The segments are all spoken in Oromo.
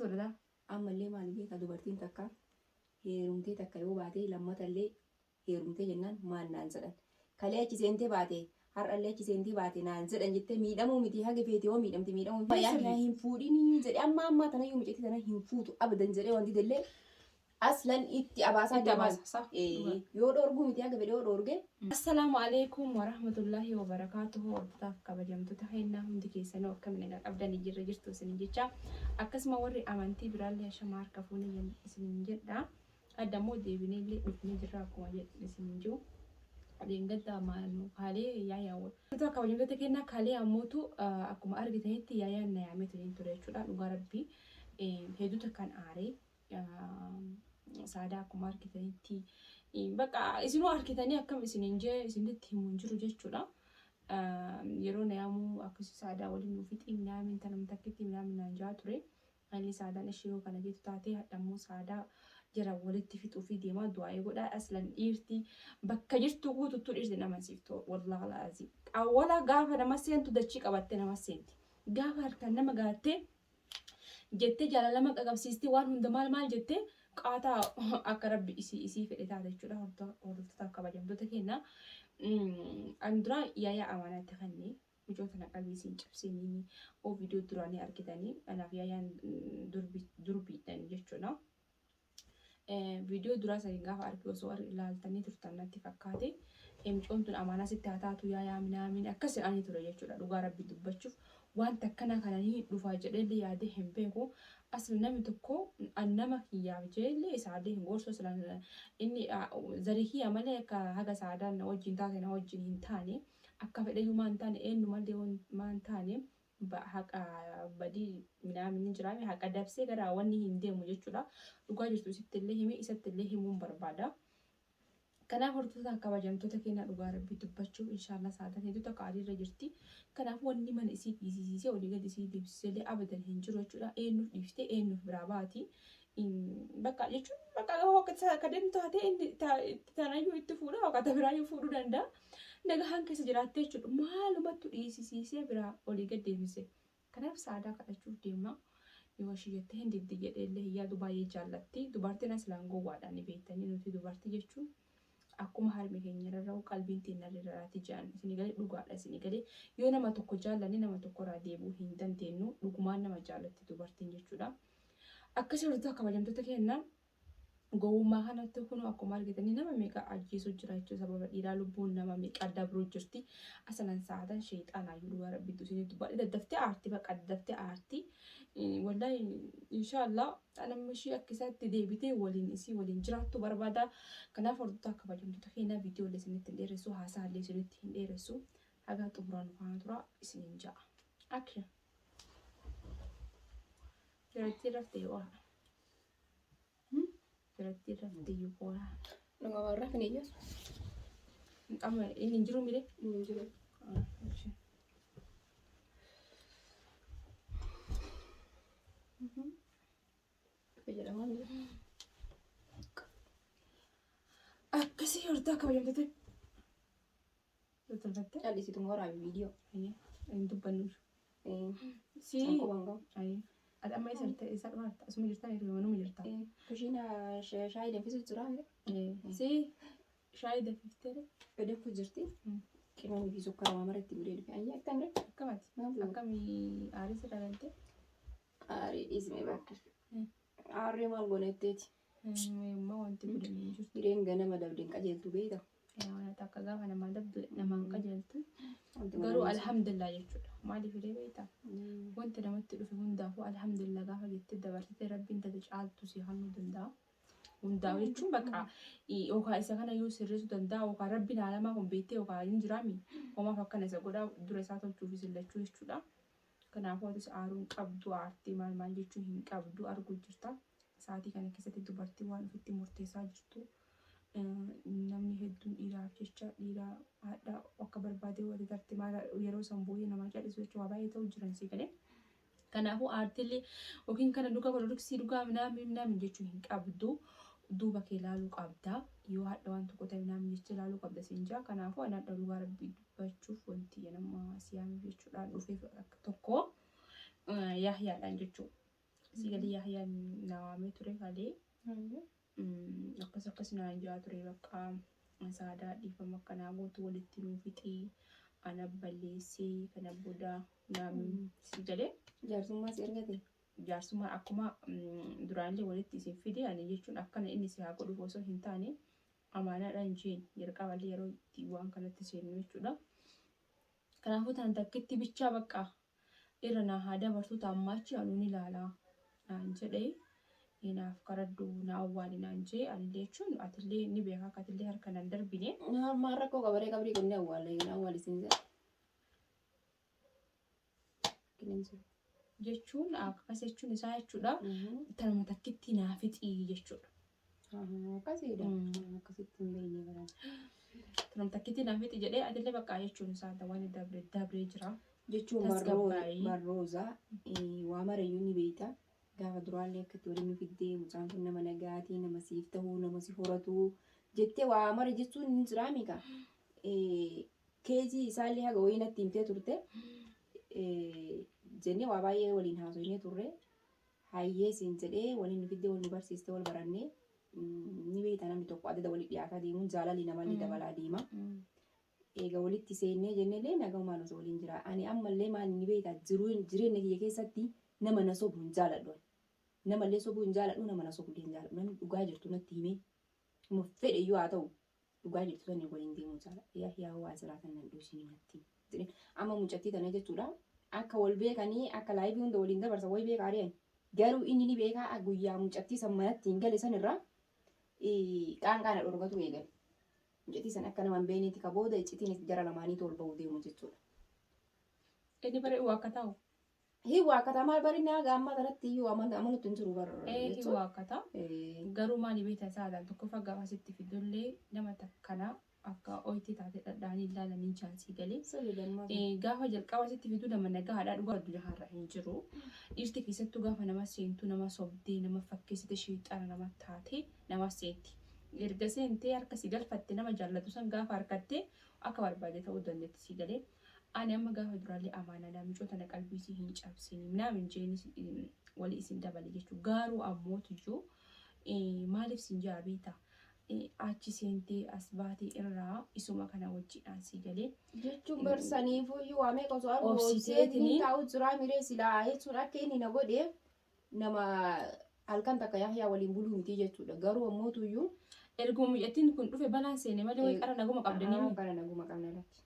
soorata. Ammallee maal beeka dubartiin takka heerumtee takka yoo baate lammatallee heerumtee jennaan maal naan jedhan. Kalee achi seentee baate har'allee achi seentee baate naan jedhan jettee miidhamuu miti haga feete yoo miidhamte miidhamuu. Yaa hin fuudhinii jedhee amma tanayyuu mucatti tana hin fuutu abadan jedhee wanti illee aslan itti abaasaa deemaa. Yoo dhoorguu miti haga fedhe yoo dhoorge. Assalaamu alaikum warahmatullahi wabarakaatuhu. Hordoftoota kabajamtoota keenyaa hundi keessanuu akkamiin qabdanii jirtu isin jecha akkasuma warri amantii biraallee shamaa harka fuunee isin jedha. Addammoo deebinee illee dhufnee jirra akkuma isin jiru. Adeemgadda maal kaalee yaayaa hordoftoota kabajamtoota keenyaa kaalee ammoo akkuma argitanitti yaayaan na yaamee ture jechuudha. Dhugaa rabbii hedduuta kan aaree saadaa akkuma argitanitti bakka isinuu argitanii akkam isiniin jee isinitti himuun jiru jechuudha. Yeroo na yaamuu akkasii saadaa waliin nuufi xinnaamin tanam takkitti naan jaa ture. Haalli saadaan ishee yoo kana jettu taatee hadhammoo saadaa jara walitti fixuu fi deemaa du'aa godhaa aslan dhiirti bakka jirtu guutuutu dhiirti nama siiftu wallaahi laazii. Awwala gaafa nama seentu dachii qabatte nama seenti. Gaafa harkaan nama gaattee jettee jaalalama qaqabsiisti waan hunda maal jettee qaataa akka rabbi isii fedhe taate jechuudha. Hordoftoota kabajamtoota keenyaa anduraa yaayaa amaanaatti kanneen mijoota naqalbii isiin cabsanii oo viidiyoo duraanii argitanii kanaaf yaayaan durbiidhaan jechuudha. Viidiyoo duraa sanii gaafa argi osoo ilaaltanii turtan natti fakkaate micoon tun amaanaa sitti haa taatu yaayaa minaamin akkas jedhanii ture jechuudha. Dhugaa rabbi dubbachuuf wanta akkana kananii dhufaa jedheellee yaadee hin beeku. Asli namni tokko nama kiyyaaf jeellee isaallee hin gorsu inni zarihii malee akka haga saadaan na wajjin taate na wajjin hin taane akka fedhayyuu maan taane eenyumallee maan taane haqa badii minaamin jiraame haqa dabsee gara wanni hin deemu jechuudha. Dhugaa jirtu isittillee himee isattillee himuun barbaada. Kanaaf hordoftoota kabajamtoota keenya dhugaa rabbii dubbachuuf inshallah saatan hedduutu akka adiirra jirti. Kanaaf wanni mana isii dhiisisee olii gadi isii deebisee abadan hin jiru jechuudha. Eenyuuf dhiiftee eenyuuf biraa baati. Bakka jechuun bakka akka deemtu taatee tanayyuu itti fuudha yookaan biraayyuu fuudhuu danda'a. Nagahaan keessa jiraattee jechuudha. Maalumattu dhiisisee biraa olii gadi deebisee. Kanaaf saadaa kadhachuuf deemna. Yoo ishee jettee hin diddi jedheellee hiyyaatu baay'ee jaallatti. Dubartiin aslaan gowwaadhaan beektanii nuti dubartii jechuun akkuma harmi keenya irraa qalbiin teenya irraati jedhan isin galee dhugaadha isin galee yoo nama tokko jaallanne nama tokko irraa deebuu hin dandeenyu dhugumaan nama jaallatti dubartiin jechuudha. Akkasii hordoftoota kabajamtoota keenyaa gowwummaa kanatti kun akkuma argitanii nama meeqa ajjeesuu jira jechuudha. Sababa dhiiraa lubbuun nama meeqa dabruu jirti. Asalan saatan sheexaanaa yoo rabbitu isin dubbadhe daddaftee aartii bakka daddaftee aartii wallahi inshallah anamma ishee akkasatti deebitee waliin isii waliin jiraattu barbaada. Kanaaf hordoftoota kabajamtoota keenyaa viidiyoo illee isinitti hin dheeressu haasaa illee isinitti hin dheeressu haga xumuraan faana tura isiniin ja'a. Aksha jireetti raftee waa jireetti raftee yoo Nama warra kan ijaasu. amma inni jiru mire Inni jiru. Fayyadamaa miti. akkasii hordoftoota kabajamtoota keenyaa Calisitu waraabi viidiyoo. hin dubbannu si amma isa dhumaata asuma jirtaa manuma jirtaa Kushina shaayii danfisu jira. si shaayii danfiftee Danfu jirti. Qimamii fi sukkara maamara itti muree dhufe. Ayyaa akka mire. akkamitti akkamii aarii si dhalante Aarii dhiismee bakka. Aarrii maal goneetteeti. immoo wanti guddaa jirtu Hireen ganama dabdeen qajeeltu beekta. wanti akka gaafa namaa dabdu namaan qajeeltu garuu alhamdulillah jechuudha. Maaliif illee beektaa wanti namatti dhufe hundaafuu alhamdulillah gaafa jettee dabarsitee rabbiin tati caaltu si halluu danda'a. Hundaa'u jechuun bakka yookaan isa kana yoo sirreessuu danda'a yookaan rabbiin haalamaa kun beektee yookaan hin jiraami homaaf akkana isa godhaa dura isaa tolchuuf sillachuu jechuudha. Kanaafuu atis aaruun qabdu aartii maal jechuun hin qabdu arguu jirta. Saatii kana keessatti dubartii waan ofitti murteessaa jirtu. Namni hedduun dhiiraaf jecha dhiiraa haadha akka barbaade wali galtee yeroo san boo'ee nama callisu jechuudha. Waa baay'ee ta'u jiran si galee. Kanaafuu aartiillee yookiin kana dhugaa godhudhuksii dhugaa minaamin jechuun hin qabdu. Duuba kee ilaaluu qabda. Yoo haadha waan tokko ta'e minaamin jecha ilaaluu qabda siin jaa. Kanaafuu ani haadha dhugaa rabbii dubbachuuf wanti nama siyaame jechuudha. Dhufee tokko yaadaan jechuudha. Siigalee Yaahiyaan nawaamee ture kalee. Akkas naan jaa ture bakka saadaa dhiifama akkanaa gootu walitti nuu fixii ana balleessee kana booda naamin siigalee. Jaarsummaa si ergate? Jaarsummaa akkuma duraanillee walitti isin fide ani jechuun akkana inni si haa godhuuf osoo hin taane amaanaadhaan jeen jalqaballee yeroo itti waan kanatti seennu jechuudha. Kanaafuu tan takkitti bichaa bakka irra naa haa dabartuu tammaachi anuun ilaalaa naan jedhee naaf karaddu naa awwaali naan jee anillee jechuun atillee ni beekaa akka atillee harka nan darbine. Maan rakkoo qabaree qabrii kun ni awwaalisin jedha. Jechuun akkas jechuun isaa jechuudha. Tanuma takkitti naa fixii jechuudha. Akkasiidha. Akkasitti hin beekne baran. Tanuma takkitti naa fixii jedhee atillee bakka jechuun isaa waan dabree jira. Jechuun barrooza waa marayyuu ni beekta. Gaafa duraallee akkatti waliin fiddee mucaan kun nama nagaatii nama siif ta'uu nama si horatu jettee waa mara jechuun hin jiraami ka. Keejii isaallee haga wayii natti himtee turte. Jennee waa baay'ee waliin haasofnee turre. Hayyee siin jedhee waliin fiddee waliin barsiistee wal barannee ni beekta namni tokko adda walitti dhiyaataa deemuun jaalalli namallee dabalaa deema. Egaa walitti seennee jennellee nagamaan osoo waliin jira. Ani ammallee maal ni beekta jireenya kiyya keessatti nama na sobu hin jaaladhu. Namallee sobuu hin jaaladhu nama na sobu hin jaaladhu. Namni dhugaa jirtu natti himee nama fedhe iyyuu haa ta'u dhugaa jirtu sanni waliin deemuu jaaladha. Yaa waa jiraatan nan dhuusin natti. Amma mucattii tana jechuudha. Akka wal beekanii akka laayivii hunda waliin dabarsa wayi beekaa ari'an. Garuu inni ni beekaa guyyaa mucattii san manatti hin gale sanirraa qaanqaana dhorgatu eegale. Mucattii san akka nama hin beeknetti ka booda iccitiin gara lamaanii ol ba'uu deemu jechuudha. Inni bareedu akka ta'u. Hiiwaa akka maal barinaa gaamma kanatti hiiwaa amanutti hin jiru barra. Hiiwaa akka garuu maali beektan saadaan tokko faggaa asitti fidullee nama takkanaa akka ooyitii taate dhadhaanii ilaalanii jaansii galee. Gaafa jalqaba asitti fiduu nama nagaa haadhaa dhugaa addunyaa har'a hin jiru. Dhiirti keessattuu gaafa nama seentuu nama sobdee nama fakkeessite shiixaana nama taate nama seetti. Erga seentee harka si galfatte nama jaallatu san gaafa harkattee akka barbaade ta'uu dandeetti si galee. Ani amma gaafa duraallee amaanaadhaan micoota na qalbiisii hin cabsini naamin jeenis walii isin dabale jechuudha. Garuu ammootiyyuu maaliif sin jaabeeta achi seentee as baatee irraa isuma kana wajjiidhaan si galee. Jechuun barsaniifuu iyyuu waamee qosoo argisiiseetiin taa'u jira miree silaa jechuun akka inni na godheef nama halkan takka yaa waliin buluu miti jechuudha. Garuu ammootiyyuu erguma mucattiin kun dhufe banaan seene malee wayi qara naguma qabdanii. Qara naguma qabna latti.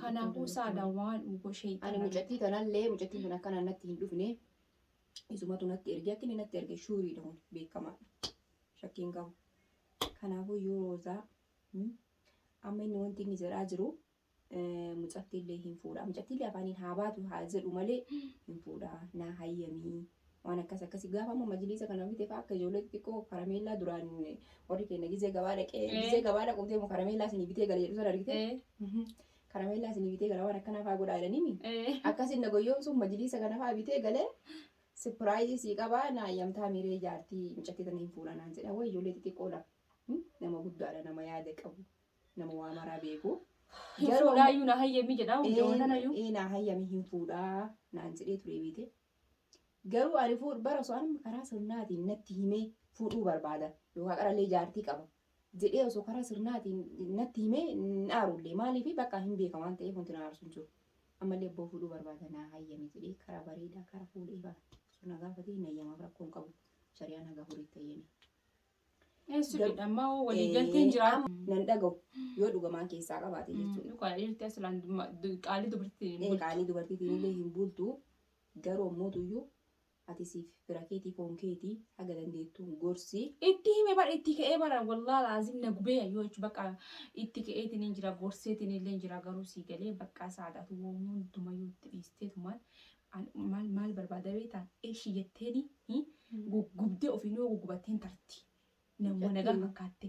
Kanaafuu saadaan waan goshee ani mucattii kanallee mucattiin kun akkana natti hin dhufne isumatu natti erge akka inni natti erge shuuriidha kun beekamaadha shakkiin qabu. Kanaafuu yoo roozaa amma inni wanti inni jedhaa jiru mucattiillee hin fuudha. Mucattiillee afaaniin haa baatu haa jedhu malee hin fuudha naa hayyamii waan akkasii gaafa amma majliisa kana bitee fa'aa akka ijoollee xixiqqoo karameellaa duraan warri keenya gizee gabaa dhaqee mu karameellaa isin bitee gala jedhu sana argite. Karameellaa isin bitee gara waan akkanaa fa'aa godhaa jedhanii akkasin na goyyoomsuun majliisa kana fa'aa bitee galee sipiraayizii sii qabaa na ayyamtaa miree jaartii mucattii tana hin fuudha naan jedha wayi ijoollee xixiqqoodha nama guddaadha nama yaada qabu nama waa maraa beeku. Fuudhaayyuu na hayyamii jedhaa hojii na hayyamii hin fuudhaa naan jedhee ture beete. Garuu ani bara osoo karaa sirnaatiin natti himee fuudhuu barbaada yookaan qarallee jaartii qaba. Jedhee osoo karaa sirnaatiin natti himee naarullee maaliif bakka hin beeka waan ta'eef wanti na aarsu hin jiru. Ammallee abboo fuudhuu barbaada naa hayyame jedhee karaa bareedaa karaa fuudhee bara. Sun gaafatee hin hayyamaaf rakkoon qabu. Shari'aan haga horiitti hayyame. Eessuudha ammoo walii galteen jira. Nan dhaga'u yoo dhugamaan keessaa qabaate jechuudha. Qaalii dubartiitiin illee hin bultu garuu ammootuyyuu ati siif fira keetii foon keetii haga dandeettu gorsi. Itti hime bara itti ka'ee bara wallaa laazim na gubee yoo jechuun bakka itti ka'eetiin hin jira gorseetiin illee jira garuu sii galee bakka saadhaatu hundumaa yoo itti dhiisteetumaan maal barbaada beektaa eeshi jetteeni gugubdee ofiin yoo gugubatteen tarti nama nagaa fakkaatte.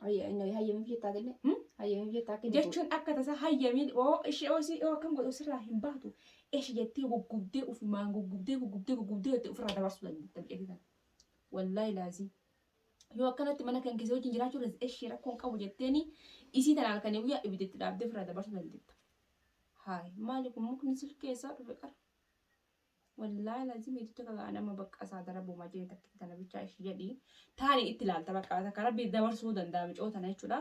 Hayyamiif jettaa kenne hayyamiif jettaa kenne jechuun akka tasaa hayyamiin ishee akkam godhu sirraa hin baatu. Eeshi jettee gugubdee ofumaan gugubdee jettee ofirraa dabarsuu dandeettan. Wallaahi laazim. Yoo akkanatti mana kan keessa wajjin jiraachuu dandeessu eeshi rakkoon qabu jetteeni isii tanaan kan guyyaa ibidetti dhaabdee ofirraa dabarsuu dandeetta. Haay maali kun mukni silkeessaa dhufe qara. wallahi lazim itti kaga nama bakka isaa darabuu majee takki tana bicha ishi jedhi taani itti ilaalta bakka takka rabbi dabarsuu danda'a micootana jechuudha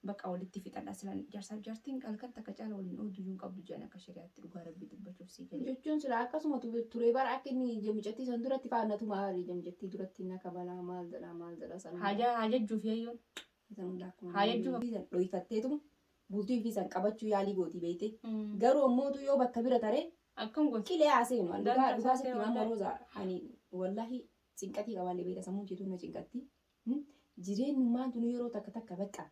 bakka walitti fixan aslan jarsaaf jartiin qalkan takka caala waliin oduun qabdu jedhan akka shari'aatti dhugaa rabbi dubbachuuf si galee jechuun sila akkasuma ture bara akka inni jamicatti san duratti faanatu maali jamicatti duratti naka balaa maal jedha san hajajjuuf yayyoon hajajjuuf dhoyfatteetu bultii fi san qabachuu yaalii gooti beekte garuu ammootu yoo bakka bira taree akkam gooti qilee haaseenu dhugaa sitti maamma rooza ani wallahi cinqatii qabaallee beekta sammuu jeetu na cinqatti jireenyummaan tunu yeroo takka takka bakka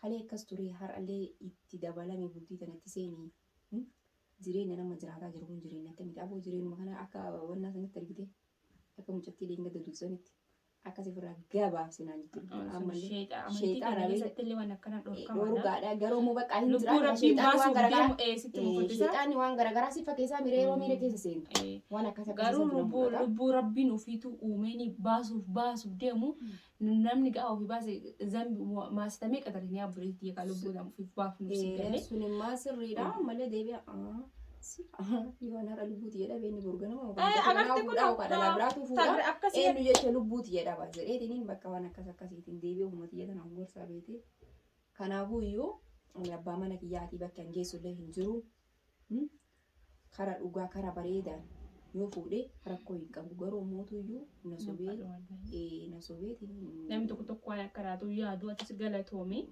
kalee akkas ture har'allee itti dabalame bultii tanatti seenii jireenya nama jiraataa jiru kun jireenya akkamitti aboo jireenyuma kana akka wannaa sanitti argite akka mucattii leenga daduursanitti akkasii firraa gabaabsinaan jechuudha. Ammallee sheexaana keessattillee waan akkana dhorkama. Dhorgaadha garuu immoo bakka hin jiraanne sheexaanni waan garaagaraa si fakkeessaa mireeroo miira keessa seentu. Waan akkas garuu lubbuu rabbiin ofiitu uumeen baasuuf deemu namni ga'a ofii baase zambi maasitamee qataranii abbootii eegaa lubbuu nama ofiif baafnuuf si galee. Sun immoo sirriidha malee deebi'a. Yoo nara lubbuuti jedha beekni burganama agartee kun biraatu fuudha eenyu jecha lubbuuti jedha jedheetiniin bakka waan akkasiitiin deebi'ee uummati jedhan gorsaa beekte kanaafuu iyyuu abbaa mana kiyyaatii bakka hin geessullee hin jiru kara dhugaa kara bareedaan yoo fuudhee rakkoo hin qabu garuu mootu iyyuu na sobeeti namni tokko waan akkanaatu yaadu atis galatoome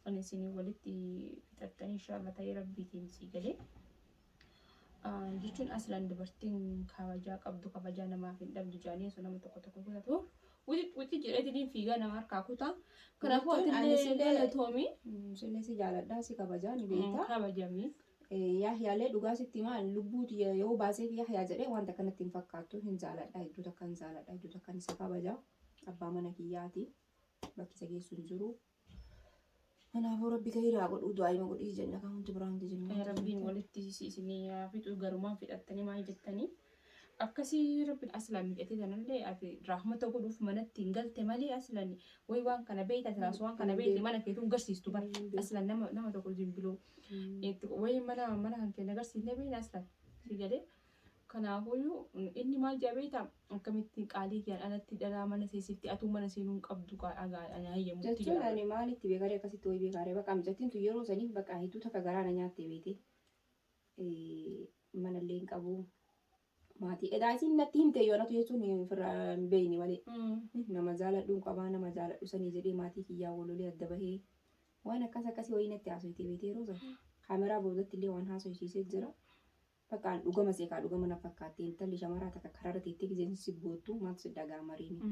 ani isin walitti fixattan inshallah ta'ee rabbiitiin si galee jechuun aslan dubartiin kabajaa qabdu kabajaa namaaf hin dhabdu jaanii osoo nama tokko kutatu wuti jedheetiin fiigaa nama harkaa kutaa kanaafuu atillee galatoomi sillee si jaaladhaa si kabajaa ni beektaa kabajamii yaahiyaalee dhugaa sitti maal lubbuuti yoo baaseef yaahiyaa jedhee wanta kanatti hin fakkaattu hin jaaladhaa hedduu takka hin jaaladhaa hedduu takka hin isa kabajaa abbaa mana kiyyaati bakki isa geessu hin jiru. Kanaafuu rabbi gahirraa godhuu du'aayima godhii jenna kan hundi biraanti jenna. Rabbiin walitti isinii fixu garumaan fidhattanii maal jettanii akkasii rabbiin aslaan miidhatee sanallee ati rahmata godhuuf manatti hin galte malee aslaan wayi waan kana beeyta silaas waan kana beeyte mana keetuun garsiistu bara aslaan nama tokko zimbiloo wayi mana kan keenya garsiisnee beeyna aslaan si galee kanaafuu inni maal jabeeta akkamitti qaalii kiyaan alatti dhalaa mana seesitti atuu mana seenuun qabdu ayyamutti jechuun ani maalitti beekaree akkasitti wayi beekaree bakka mijattiin tu yeroo saniif bakka hedduu takka garaana nyaattee beete manallee hin qabu maatii edhaa isin natti himte yoonatu jechuun firraa hin beeyne malee nama jaaladhuun qabaa nama jaaladhu sanii jedhee maatii kiyyaa walolee adda bahee waan akkasii wayii natti haasofte beete yeroo san kaameraa boodatti illee waan haasofsiisee jira. Fakkaan dhugama seekaa dhugama na fakkaatte intalli shamaraa takka karaarra teettee gizeensi si boottu maaltu si dhagaa mariini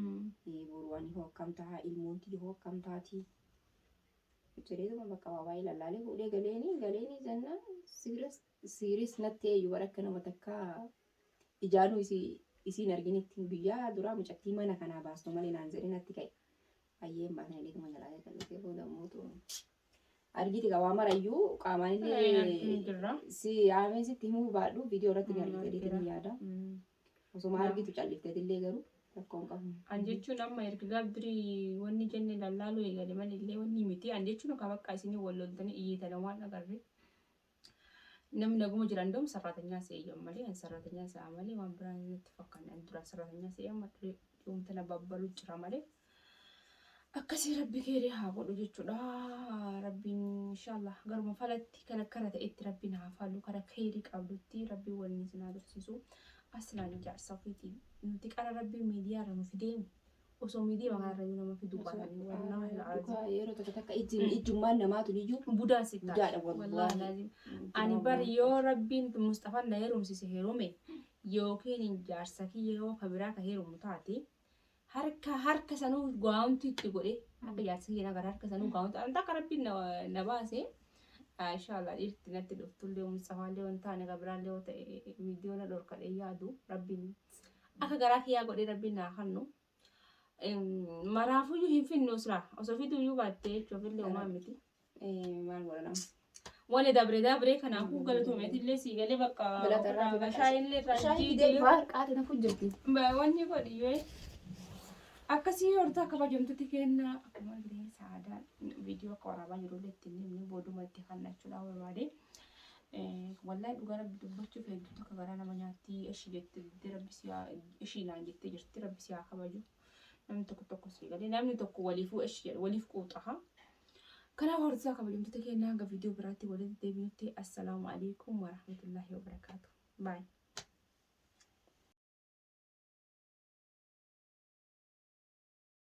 boruwaan hoo akkam ta'a ilmoonti hoo akkam taati jedheetuma bakka waa baay'ee lallaalee fuudhee galeeni jennaan siiris natti eeyyu bara akka nama takka ijaanuu isiin arginitti guyyaa duraa mucattii mana kanaa baastu malee naan jedhee natti ka'e hayyeen baasanii leekuma jalaa kallatee booda mootu argiti gawaa marayyuu qaamaan illee si yaamee sitti himuu baadhu viidiyoo irratti ni argite deetiin yaada osuma argitu calliftee illee garuu rakkoon qabu. An jechuun amma erga gabbirii wanni jenne lallaaluu eegale malillee wanni miti an jechuun akka bakka isinii wal loltanii iyyitan waan agarre namni naguma jiran doom sarraatanya seeyyan malee an sarraatanya se'a malee waan biraan natti fakkaan an dura sarraatanya seeyyan malee yoomta na babbalu jira malee. Akkasii rabbi keerii haa godhu jechuudha. Rabbiin inshallah garuma falatti kana ta'etti rabbiin haa fallu kana keerii qabdutti rabbiin wanni isin agarsiisu aslaan ijaarsa ofiiti. Nuti qara rabbiin miidiyaa irra nu fideemu osoo miidiyaa maqaa irra nama fiduu baatanii waan nama ilaalaa. Yeroo takka ijjummaan namaatu iyyuu budaa si ta'a. Wallaahi ani bari yoo rabbiin Mustafaan na heerumsise heerume yookiin ijaarsa kiyya yoo kabiraa ka heerumu taate. Harka sanuu gaa'umti itti godhe akka ijaarsa kiyyaa gara harka sanuu gaa'umti anta akka rabbiin na baase inshallah dhiirti natti dhuftullee Mustafaallee waan taane gabiraallee yoo ta'e viidiyoo na dhorkadhee yaadu rabbiin akka garaa kiyyaa godhee rabbiin naa hannu maraafuyyuu hin finnu sira osoo fiduyyuu baattee jechuufillee homaa miti. Maal godhanama? Wani dabre kanaafuu galatoomeetillee sii galee bakka shaayillee irraa qaate na fujjirti. Wanni godhiyyoo akkasii horta kabajamtutti kenna akkuma jireen saadaan viidiyoo akka waraabaa jirullee ittiin himne booduma itti kannachuudhaan barbaade wallahi dhugaa rabbi dubbachuuf hedduu tokko garaa nama nyaatti ishii jette rabbisiyaa ishii naan jette jirti rabbisiyaa kabaju namni tokko si galee namni tokko waliifuu ishii jedhu waliif quuxaha kanaaf horsiisaa kabajamtoota keenyaa hanga viidiyoo biraatti walitti deebinutti assalaamu alaikum warahmatullahi wabarakaatuh bye